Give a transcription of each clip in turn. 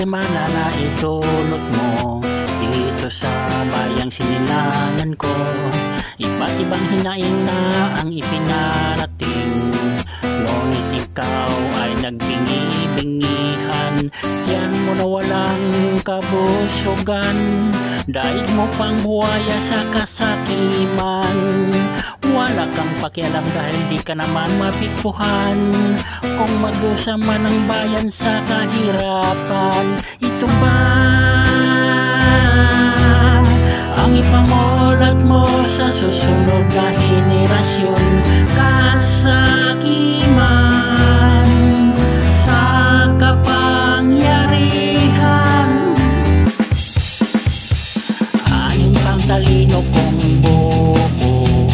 himala na idulot mo dito sa bayang sinilangan ko. Iba't ibang hinaing na ang ipinarating, ngunit ikaw ay nagbingi-bingihan. Diyan mo na walang kabusugan, daig mo pang buhaya sa kasakiman. Wala kang pakialam dahil di ka naman mapiktuhan kung magdusa man ang bayan sa kahirapan. Ito ba ang ipamulat mo sa susunod na henerasyon? Kasakiman sa kapangyarihan, aning pang talino kong bobo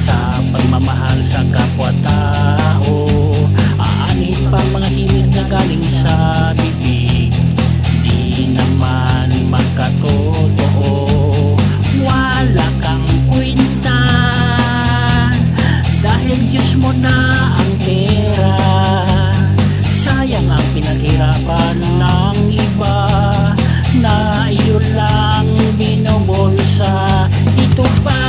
sa pagmamahal sa kapwa-tao. Aanin pa mga himig na galing sa bibig, di naman magkatotoo. Wala kang kwenta dahil Diyos mo na ang pera. Sayang ang pinaghirapan ng iba na iyo lang binubulsa. Ito ba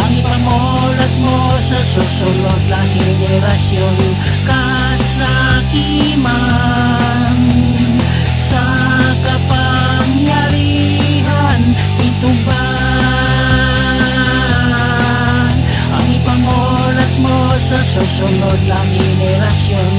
ang ipamulat mo sa susunod na henerasyon? Kasakiman sa kapangyarihan. Ito ba ang ipamulat mo sa susunod na henerasyon?